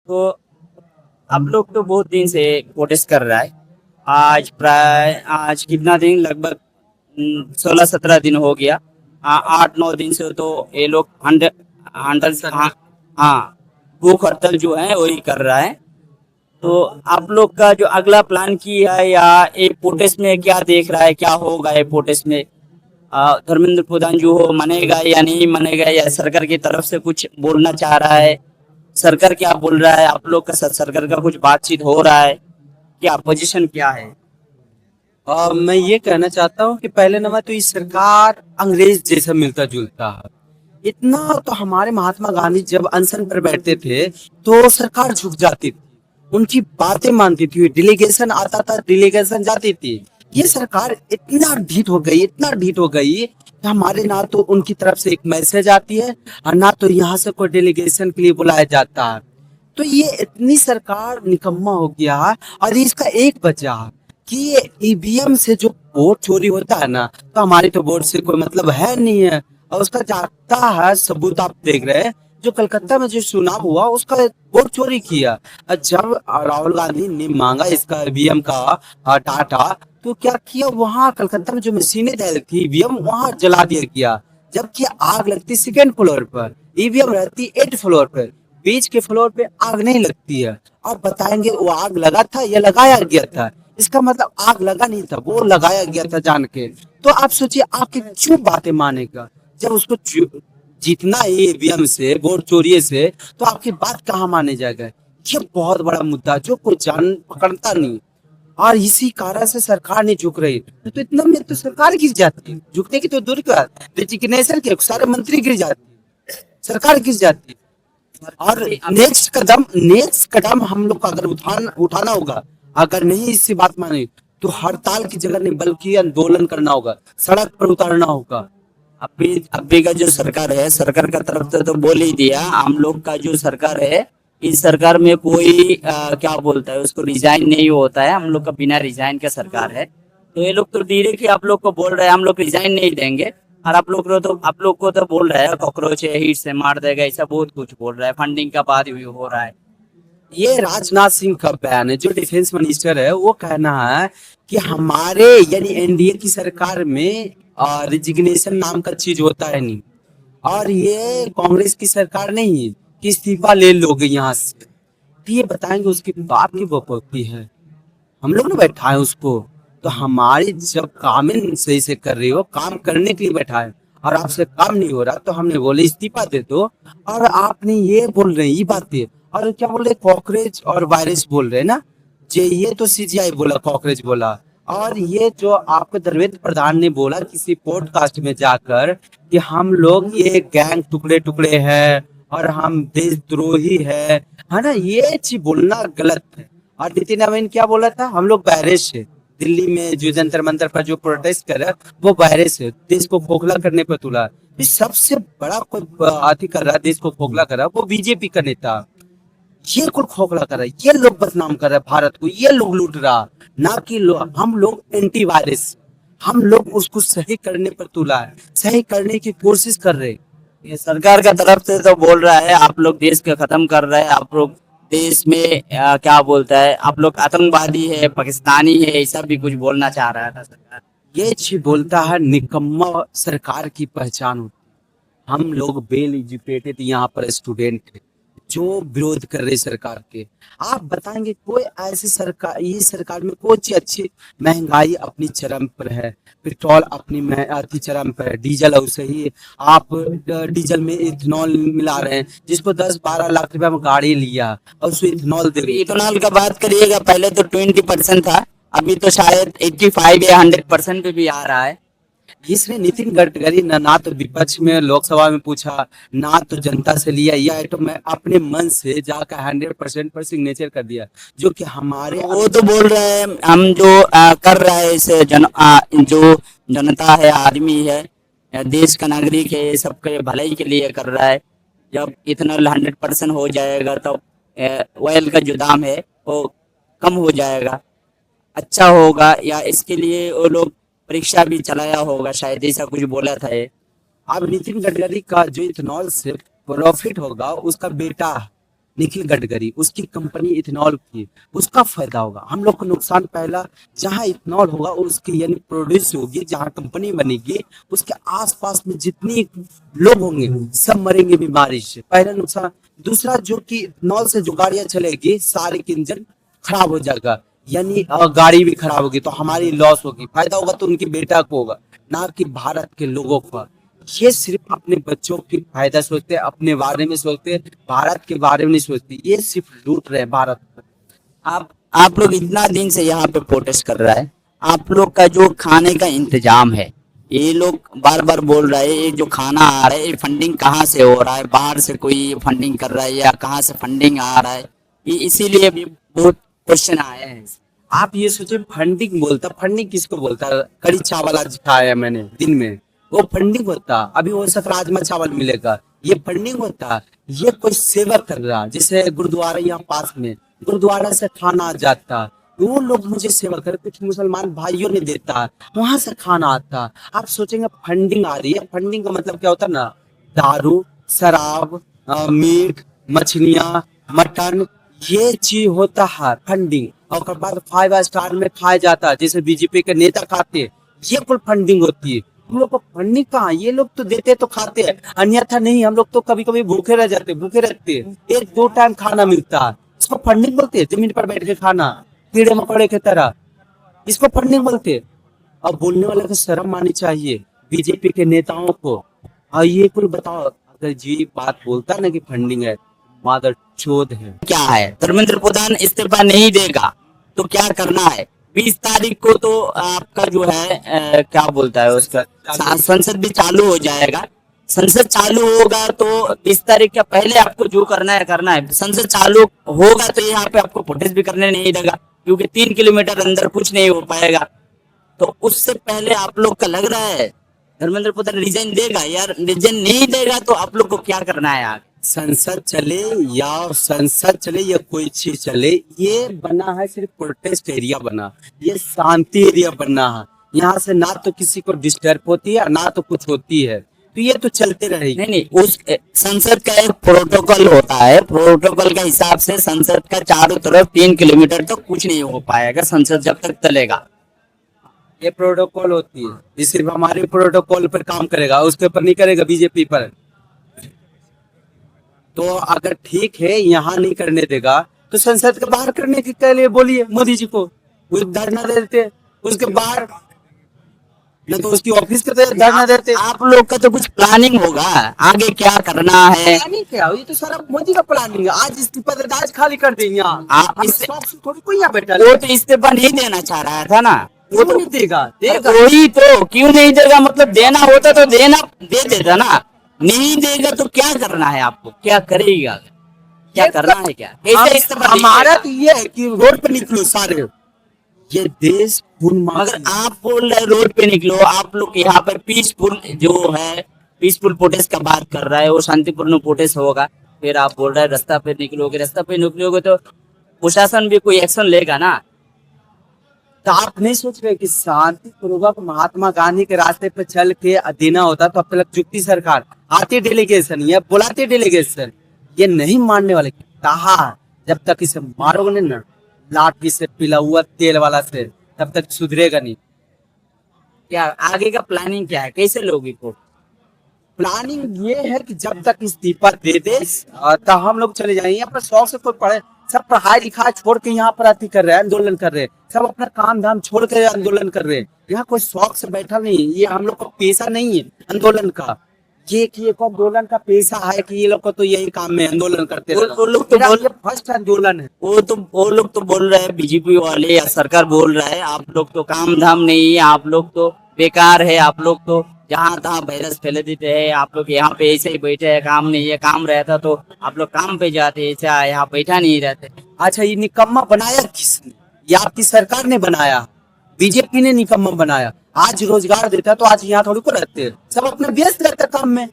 तो आप लोग तो बहुत दिन से प्रोटेस्ट कर रहा है। आज कितना दिन, लगभग 16-17 दिन हो गया। 8-9 दिन से तो ये लोग हंडल हाँ, हाँ, भूख हड़ताल जो है वही कर रहा है। तो आप लोग का जो अगला प्लान की है, या ये प्रोटेस्ट में क्या देख रहा है, क्या होगा ये प्रोटेस्ट में? धर्मेंद्र प्रधान जो हो मानेगा या नहीं मानेगा, या सरकार की तरफ से कुछ बोलना चाह रहा है? सरकार क्या बोल रहा है? आप लोग का साथ सरकार का कुछ बातचीत हो रहा है? क्या पोजीशन क्या है? मैं ये कहना चाहता हूँ कि पहले नंबर तो ये सरकार अंग्रेज जैसा मिलता जुलता है। इतना तो हमारे महात्मा गांधी जब अनशन पर बैठते थे तो सरकार झुक जाती थी, उनकी बातें मानती थी, डेलीगेशन आता था, डेलीगेशन जाती थी। ये सरकार इतना ढीठ हो गई, इतना ढीठ हो गई कि हमारे ना तो उनकी तरफ से एक मैसेज आती है और ना तो यहाँ से कोई डेलीगेशन के लिए बुलाया जाता है। तो ये इतनी सरकार निकम्मा हो गया है। और इसका एक बचा है कि ये ईवीएम से जो वोट चोरी होता है ना, तो हमारी तो वोट से कोई मतलब है नहीं है। और उसका जाता है सबूत आप देख रहे हैं, जो कलकत्ता में जो चुनाव हुआ उसका वोट चोरी किया। और जब राहुल गांधी ने मांगा इसका ईवीएम का डाटा, तो क्या किया, वहां कलकत्ता में जो मशीनें डाली थी ईवीएम वहां जला दिया गया। जबकि आग लगती सेकेंड फ्लोर पर, ईवीएम रहती 8 फ्लोर पर, बीच के फ्लोर पे आग नहीं लगती है। आप बताएंगे वो आग लगा था या लगाया गया था? इसका मतलब आग लगा नहीं था, वो लगाया गया था जान के। तो आप सोचिए आपकी क्यों बातें मानेगा जब उसको जीतना है ईवीएम से, वोट चोरी से, तो आपकी बात कहाँ माने जाएगा? ये बहुत बड़ा मुद्दा जो कोई जान पकड़ता नहीं। और इसी कारण से सरकार नहीं झुक रही, तो इतना में तो सरकार गिर जाती है। झुकने की तो दूर की बात, रेजिग्नेशन के सारे मंत्री गिर जाते, सरकार गिर जाती। और नेक्स्ट कदम हम लोग को अगर उठाना होगा, अगर नहीं इससे बात माने, तो हड़ताल की जगह नहीं बल्कि आंदोलन करना होगा, सड़क पर उतारना होगा। अभी का जो सरकार है, सरकार का तरफ से तो बोल ही दिया। हम लोग का जो सरकार है, इस सरकार में कोई क्या बोलता है उसको, रिजाइन नहीं होता है। हम लोग का बिना रिजाइन का सरकार है। तो ये लोग तो डायरेक्टली आप लोग को बोल रहे हैं हम लोग रिजाइन नहीं देंगे। और आप लोग को तो बोल रहे हैं कॉकरोच है, हीट से मार देगा, ऐसा बहुत कुछ बोल रहा है। फंडिंग का बात भी हो रहा है। ये राजनाथ सिंह का बयान है, जो डिफेंस मिनिस्टर है, वो कहना है कि हमारे यानी एनडीए की सरकार में रिजिग्नेशन नाम का चीज होता है नहीं। और ये कांग्रेस की सरकार नहीं है कि इस्तीफा ले लोगे यहाँ से। तो ये बताएंगे उसकी बाप की बपौती है, हम लोग ने बैठा है उसको। तो हमारी जब काम ही सही से कर रही हो, काम करने के लिए बैठा है, और आपसे काम नहीं हो रहा, तो हमने बोले इस्तीफा दे दो। और आपने ये बोल रहे हैं ये बातें, और क्या बोल रहे, कॉकरोच और वायरस बोल रहे हैं ना। ये तो सीजीआई बोला, कॉकरोच बोला। और ये जो आपके धर्मेंद्र प्रधान ने बोला किसी पॉडकास्ट में जाकर कि हम लोग ये गैंग टुकड़े टुकड़े हैं और हम देशद्रोही है ना, ये चीज बोलना गलत है। और नितिन नवीन क्या बोला था, हम लोग वायरस है। दिल्ली में जो जंतर मंतर पर जो प्रोटेस्ट कर रहा है वो वायरस है, देश को खोखला करने पर तुला। इस सबसे बड़ा कोई आती कर रहा है, देश को खोखला कर रहा है, वो बीजेपी का नेता। ये कुल खोखला कर रहा है, ये लोग बदनाम कर रहे हैं भारत को, ये लोग लूट रहा, ना कि हम लोग एंटी वायरस, हम लोग उसको सही करने पर तुला है, सही करने की कोशिश कर रहे हैं। ये सरकार का तरफ से तो बोल रहा है आप लोग देश को खत्म कर रहे हैं। आप लोग देश में क्या बोलता है, आप लोग आतंकवादी है, पाकिस्तानी है, ऐसा भी कुछ बोलना चाह रहा था सरकार। ये चीज बोलता है निकम्मा सरकार की पहचान होती है। हम लोग वेल एजुकेटेड यहाँ पर स्टूडेंट है जो विरोध कर रहे सरकार के। आप बताएंगे कोई ऐसी सरकार, ये सरकार में कोई चीज अच्छी, महंगाई अपनी चरम पर है, पेट्रोल अपनी अति चरम पर है, डीजल वैसे ही। आप डीजल में इथेनॉल मिला रहे हैं, जिसको 10-12 लाख रुपए में गाड़ी लिया और उसको इथेनॉल दे अभी रहे हैं। इथेनॉल का बात करिएगा, पहले तो 20% था, अभी तो शायद 85 या 100% पे भी आ रहा है। इसने नितिन गडकरी ना तो विपक्ष में लोकसभा में पूछा, ना तो जनता से लिया, यह तो मैं अपने मन से जाकर 100% पर सिग्नेचर कर दिया, जो कि हमारे वो तो बोल रहे हैं हम जो कर रहा है इस जो जनता है, आदमी है, देश का नागरिक है, ये सबके भलाई के लिए कर रहा है। जब इथेनॉल 100% हो जाएगा तो ऑयल का जो दाम है वो कम हो जाएगा, अच्छा होगा। या इसके लिए वो लोग परीक्षा भी चलाया होगा, शायद ऐसा कुछ बोला था ये। अब नितिन गडकरी का जो इथेनॉल से प्रॉफिट होगा, उसका बेटा निखिल गडकरी, उसकी कंपनी इथेनॉल की, उसका फायदा होगा। हम लोग को नुकसान पहला, जहां इथेनॉल होगा उसकी यानी प्रोड्यूस होगी, जहां कंपनी बनेगी उसके आसपास में जितनी लोग होंगे सब मरेंगे बीमारी से, पहला नुकसान। दूसरा, जो कि इथेनॉल से जो गाड़ियां चलेगी सारे के इंजन खराब हो जाएगा, यानी गाड़ी भी खराब होगी तो हमारी लॉस होगी। फायदा होगा तो उनकी बेटा को होगा, ना कि भारत के लोगों को। ये सिर्फ अपने बच्चों की फायदा सोचते हैं, अपने बारे में सोचते हैं, भारत के बारे में नहीं सोचते। ये सिर्फ लूट रहे हैं भारत को। आप लोग इतना दिन से यहाँ पे प्रोटेस्ट कर रहा है, आप लोग का जो खाने का इंतजाम है, ये लोग बार बार बोल रहे हैं ये जो खाना आ रहा है ये फंडिंग कहाँ से हो रहा है, बाहर से कोई फंडिंग कर रहा है या कहाँ से फंडिंग आ रहा है, ये इसीलिए भी बहुत क्वेश्चन आए हैं। आप ये सोचे फंडिंग बोलता, फंडिंग किसको बोलता है? कड़ी चावल आज खाया मैंने दिन में, वो फंडिंग होता। अभी वो सब राजमा चावल मिलेगा, ये फंडिंग होता। ये कोई सेवा कर रहा, जैसे गुरुद्वारा यहाँ पास में, गुरुद्वारा से खाना आ जाता, वो लोग मुझे सेवा कर, कुछ मुसलमान भाइयों ने देता, वहां से खाना आता। आप सोचेंगे फंडिंग आ रही है, फंडिंग का मतलब क्या होता है ना, दारू, शराब, मीट, मछलियां, मटन, ये चीज होता है फंडिंग। और बाद 5 स्टार में खाया जाता है, जैसे बीजेपी के नेता खाते हैं, ये कुल फंडिंग होती है। हम लोग को फंडिंग कहाँ, ये लोग तो देते तो खाते हैं, अन्यथा नहीं। हम लोग तो कभी कभी भूखे रह जाते, भूखे रहते हैं, 1-2 टाइम खाना मिलता है, इसको फंडिंग बोलते हैं। जमीन पर बैठ के खाना कीड़े मकोड़े की तरह, इसको फंडिंग बोलते हैं। अब बोलने वाले को शर्म आनी चाहिए, बीजेपी के नेताओं को। और ये कुल बताओ, अगर जी बात बोलता ना कि फंडिंग है, मादर चोद है। क्या है, धर्मेंद्र प्रधान इस्तीफा नहीं देगा तो क्या करना है? 20 तारीख को तो आपका जो है क्या बोलता है उसका संसद भी चालू हो जाएगा। संसद चालू होगा तो 20 तारीख के पहले आपको जो करना है। संसद चालू होगा तो यहाँ पे आपको प्रोटेस्ट भी करने नहीं देगा, क्योंकि 3 किलोमीटर अंदर कुछ नहीं हो पाएगा। तो उससे पहले आप लोग का लग रहा है धर्मेंद्र प्रधान रिजाइन देगा? यार रिजाइन नहीं देगा तो आप लोग को क्या करना है आगे? संसद चले या कोई चीज चले, ये बना है सिर्फ प्रोटेस्ट एरिया बना, ये शांति एरिया बना है। यहाँ से ना तो किसी को डिस्टर्ब होती है ना तो कुछ होती है, तो ये तो चलते रहेगी। नहीं, उस संसद का एक प्रोटोकॉल होता है, प्रोटोकॉल के हिसाब से संसद का चारों तरफ 3 किलोमीटर तक कुछ नहीं हो पाएगा संसद जब तक चलेगा। ये प्रोटोकॉल होती है, ये सिर्फ हमारे प्रोटोकॉल पर काम करेगा, उसके ऊपर नहीं करेगा बीजेपी पर। तो अगर ठीक है यहाँ नहीं करने देगा तो संसद के बाहर करने के लिए बोलिए मोदी जी को, वो धरना देते उसके बाहर, न तो उसकी ऑफिस के धरना देते। आप लोग का तो कुछ प्लानिंग होगा आगे क्या करना है। प्लानिंग क्या, ये तो सारा मोदी का प्लानिंग है। आज इस्तीफा दे, आज खाली कर देंगे यहाँ, थोड़ी कोई यहाँ बैठा। वो तो इस्तीफा नहीं देना चाह रहा था ना, वो तो नहीं देगा। वही तो, क्यों नहीं देगा? मतलब देना होता तो दे देता ना, नहीं देगा तो क्या करना है आपको? क्या करेगा, क्या करना है? क्या कैसे इस्तीफा? हमारा तो ये है कि रोड पे निकलो सारे, ये देश अगर आप बोल रहे रोड पे निकलो, आप लोग यहाँ पर पीसफुल जो है पीसफुल प्रोटेस्ट का बात कर रहा है, वो शांतिपूर्ण प्रोटेस्ट होगा। फिर आप बोल रहे हैं रास्ता पे निकलोगे तो प्रशासन भी कोई एक्शन लेगा ना। तो आप नहीं सोच रहे कि शांतिपूर्वक महात्मा गांधी के रास्ते पे चल के देना होता तो अब तक जुगती सरकार आती डेलीगेशन या बुलाती डेलीगेशन, ये नहीं मानने वाले। कहा जब तक इसे मारोगे नहीं ना लाठी से पिला हुआ तेल वाला से, तब तक सुधरेगा नहीं। क्या आगे का प्लानिंग क्या है, कैसे लोग को? प्लानिंग ये है कि जब तक इस्तीफा दे दे तो हम लोग चले जाएंगे। अपने शौक से कोई पढ़े, सब पढ़ाई लिखाई छोड़ के यहाँ पर आती कर रहे हैं, आंदोलन कर रहे हैं, सब अपना काम धाम छोड़ के आंदोलन कर रहे हैं। यहाँ कोई शौक से बैठा नहीं, ये हम लोग का पेशा नहीं है आंदोलन का। ये कि एक आंदोलन का पेशा है कि ये लोग को तो यही काम में आंदोलन करते हैं। वो लोग तो बोल फर्स्ट आंदोलन है, वो लोग तो बोल रहे हैं, बीजेपी वाले या सरकार बोल रहा है आप लोग तो काम धाम नहीं है, आप लोग तो बेकार है, आप लोग तो जहाँ तहाँ वायरस फैले देते हैं, आप लोग यहाँ पे ऐसे ही बैठे हैं, काम नहीं है। काम रहता तो आप लोग काम पे जाते, ऐसा यहाँ बैठा नहीं रहते। अच्छा ये निकम्मा बनाया किसने? ये आपकी सरकार ने बनाया, बीजेपी ने निकम्मा बनाया। आज रोजगार देता तो आज यहाँ थोड़ी को रहते, सब अपने व्यस्त रहते काम में।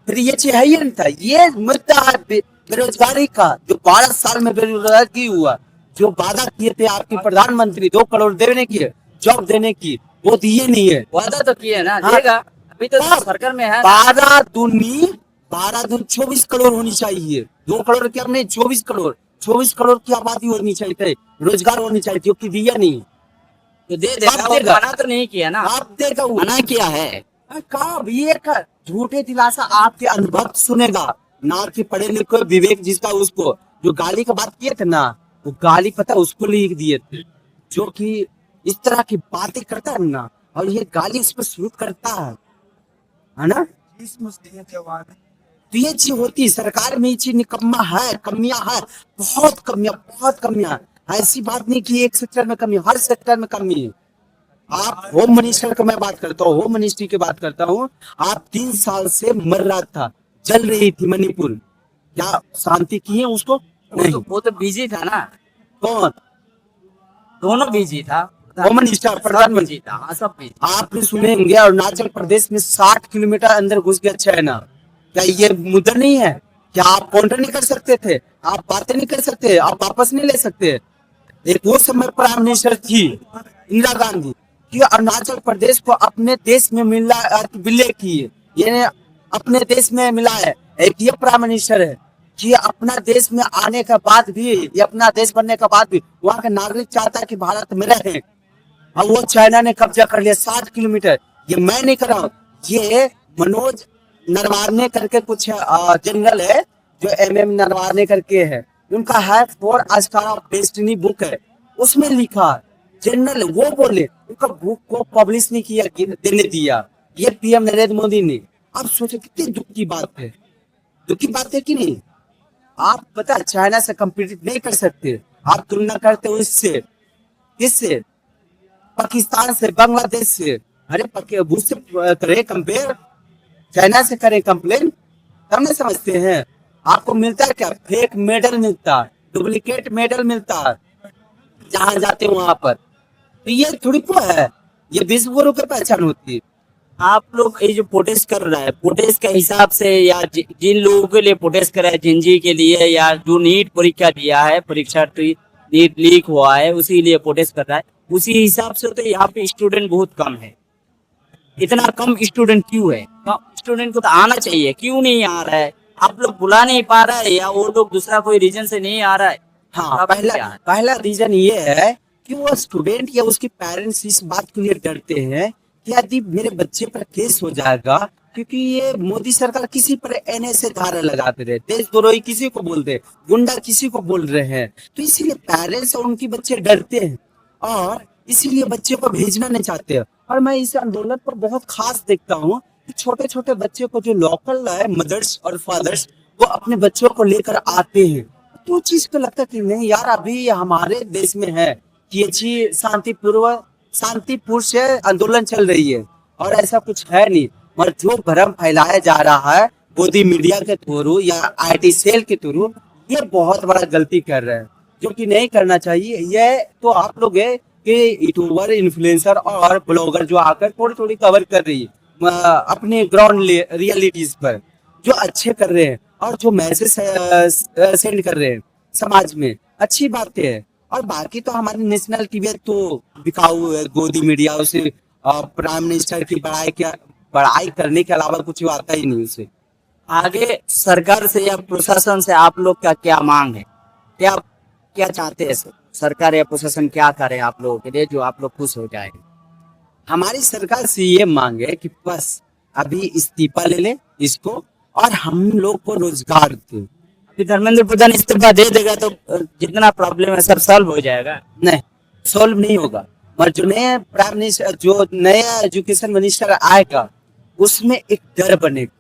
फिर ये चीज है ही नहीं था। ये मुद्दा है बेरोजगारी का, जो 12 साल में बेरोजगारी हुआ, जो वादा किए थे आपके प्रधानमंत्री 2 करोड़ देने की, जॉब देने की, वो दिए नहीं है। वादा तो किए ना, देगा। अभी तो सरकार में है। 12 दूनी 12 दूनी 24 करोड़ होनी चाहिए। 2 करोड़ क्या नहीं, 24 करोड़ की आबादी होनी चाहिए, रोजगार होनी चाहिए, क्योंकि दिया नहीं। तो दे देगा, कब वो देगा? मना तो नहीं किया ना, आप देगा वो? मना किया है। कब ये झूठे दिलासा आपके अनुभव सुनेगा, ना कि पढ़े लिखे विवेक जिसका, उसको जो गाली का बात किए थे ना, वो गाली पता उसको लिख दिए थे, जो कि इस तरह की बातें करता है ना, और ये गाली उस पर शुरू करता है ना। तो ये चीज होती है सरकार में, ये चीज निकम्मा है, कमियां है, बहुत कमियां। ऐसी बात नहीं कि एक सेक्टर में कमी, हर सेक्टर में कमी है। आप होम मिनिस्टर का मैं बात करता हूँ, होम मिनिस्ट्री की बात करता हूँ। आप 3 साल से मर रहा था, जल रही थी मणिपुर, क्या शांति की है उसको? नहीं। वो तो बिजी था ना, कौन? दोनों बिजी था, होम मिनिस्टर, प्रधानमंत्री। बिजी था, हाँ सब बिजी। आपने सुने होंगे अरुणाचल प्रदेश में 60 किलोमीटर अंदर घुस गया चाइना। क्या ये मुद्दा नहीं है? क्या आप काउंटर नहीं कर सकते थे? आप बातें नहीं कर सकते? आप वापस नहीं ले सकते? एक वो समय प्राइम मिनिस्टर थी इंदिरा गांधी, कि अरुणाचल प्रदेश को अपने देश में मिला, विलय की, ये अपने देश में मिला है। एक ये प्राइम मिनिस्टर है कि अपना देश में आने के बाद भी, ये अपना देश बनने के बाद भी वहाँ का नागरिक चाहता है कि भारत में रहे, और वो चाइना ने कब्जा कर लिया 60 किलोमीटर। ये मैं नहीं कर रहा हूँ, ये मनोज नरवाने करके कुछ जनरल है, जो MM नरवाने करके है, उनका है for star of destiny book है, उसमें लिखा जनरल, वो बोले उनका बुक को पब्लिश नहीं किया, देने दिया ये PM नरेंद्र मोदी ने। आप सोचो कितनी दुख की बात है, दुख की बात है कि नहीं? आप पता चाइना से कंपीट नहीं कर सकते, आप तुलना करते हो इससे, किससे? पाकिस्तान से, बांग्लादेश से। अरे उससे करें कंपेयर, चाइना से करें कंप्लेन, तब नहीं समझते हैं। आपको मिलता है क्या? फेक मेडल मिलता है, डुप्लीकेट मेडल मिलता है जहां जाते हैं वहां पर। तो ये थोड़ी को है, ये विश्व गुरु की पहचान होती है। आप लोग ये जो प्रोटेस्ट कर रहा है, प्रोटेस्ट के हिसाब से, या जिन लोगों के लिए प्रोटेस्ट कर रहा है, जिंजी के लिए, या जो नीट परीक्षा दिया है, परीक्षा नीट लीक हुआ है, उसी लिए प्रोटेस्ट कर रहा है, उसी हिसाब से तो यहाँ पे स्टूडेंट बहुत कम है। इतना कम स्टूडेंट क्यों है? स्टूडेंट को तो आना चाहिए, क्यों नहीं आ रहा है? आप लोग बुला नहीं पा रहा है, या वो लोग दूसरा कोई रीजन से नहीं आ रहा है? हाँ, पहला रीजन ये है कि वो स्टूडेंट या उसके पेरेंट्स इस बात के लिए डरते हैं कि यदि मेरे बच्चे पर केस हो जाएगा, क्योंकि ये मोदी सरकार किसी पर NSA धारा लगाते रहे, देशद्रोही किसी को बोल दे, गुंडा किसी को बोल रहे हैं, तो इसीलिए पेरेंट्स और उनके बच्चे डरते हैं, और इसीलिए बच्चे को भेजना नहीं चाहते। और मैं इस आंदोलन पर बहुत खास देखता हूँ कि छोटे छोटे बच्चे को, जो लोकल है, मदर्स और फादर्स, वो अपने बच्चों को लेकर आते हैं। तो चीज को लगता है कि नहीं यार, अभी हमारे देश में है कि ये चीज शांतिपूर्ण से आंदोलन चल रही है, और ऐसा कुछ है नहीं। और जो भ्रम फैलाया जा रहा है मोदी मीडिया के थ्रू या IT सेल के थ्रू, ये बहुत बड़ा गलती कर रहे हैं, जो कि नहीं करना चाहिए। ये तो आप लोग है कि यूट्यूबर, इन्फ्लुएंसर और ब्लॉगर जो आकर थोड़ी थोड़ी कवर कर रही है अपने ग्राउंड रियलिटीज पर, जो अच्छे कर रहे हैं और जो मैसेज सेंड कर रहे हैं समाज में, अच्छी बात है। और बाकी तो हमारी नेशनल टीवी तो बिकाऊ है, गोदी मीडिया, उसे प्राइम मिनिस्टर की बड़ाई करने के अलावा कुछ आता ही नहीं उसे। आगे सरकार से या प्रशासन से आप लोग का क्या मांग है? क्या क्या चाहते हैं सरकार या प्रशासन क्या करे आप लोगों के लिए, जो आप लोग खुश हो जाए? हमारी सरकार से ये मांग है कि बस अभी इस्तीफा ले ले इसको, और हम लोग को रोजगार दे। धर्मेंद्र प्रधान इस्तीफा दे देगा तो जितना प्रॉब्लम है सब सॉल्व हो जाएगा? नहीं, सॉल्व नहीं होगा। और जो नया प्राइम मिनिस्टर, जो नया एजुकेशन मिनिस्टर आएगा, उसमें एक डर बनेगा।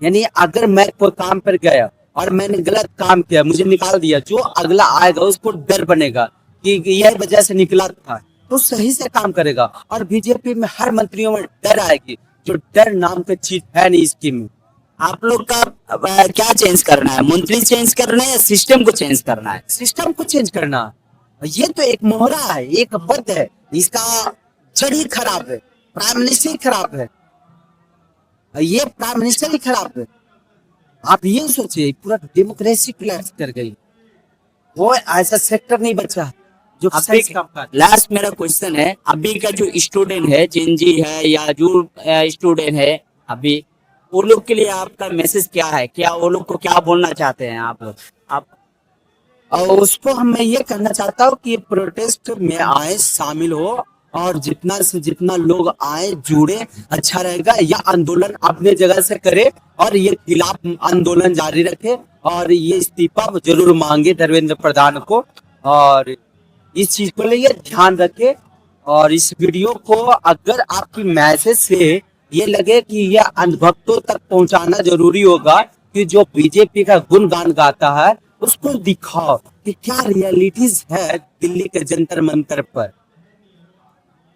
यानी अगर मैं कोई काम पर गया और मैंने गलत काम किया, मुझे निकाल दिया, जो अगला आएगा उसको डर बनेगा कि यह वजह से निकला था, तो सही से काम करेगा। और बीजेपी में हर मंत्रियों में डर आएगी, जो डर नाम का चीज है नहीं इसकी में। आप लोग का क्या चेंज करना है? मंत्री चेंज करना है या सिस्टम को चेंज करना है? सिस्टम को चेंज करना। ये तो एक मोहरा है, एक पद है, इसका जड़ ही खराब है, प्राइम मिनिस्टर ही खराब है, ये प्राइम मिनिस्टर ही खराब है। आप ये सोचिए, पूरा डेमोक्रेसी क्लैश कर गई, वो ऐसा सेक्टर नहीं बचा जो सही काम कर। लास्ट मेरा क्वेश्चन है, अभी का जो स्टूडेंट है, जिंजी है या जो स्टूडेंट है, अभी वो लोग के लिए आपका मैसेज क्या है, क्या वो लोग को क्या बोलना चाहते हैं आप लोग? आप और उसको मैं ये कहना चाहता हूँ कि प्रोटेस्ट में आए, शामिल हो, और जितना से जितना लोग आए जुड़े अच्छा रहेगा। या आंदोलन अपने जगह से करे और ये खिलाफ आंदोलन जारी रखे, और ये इस्तीफा जरूर मांगे धर्मेंद्र प्रधान को, और इस चीज को लिए ध्यान रखे। और इस वीडियो को अगर आपकी मैसेज से ये लगे कि यह अंधभक्तों तक पहुंचाना जरूरी होगा कि जो बीजेपी का गुणगान गाता है उसको दिखाओ कि क्या रियलिटीज है दिल्ली के जंतर मंतर पर।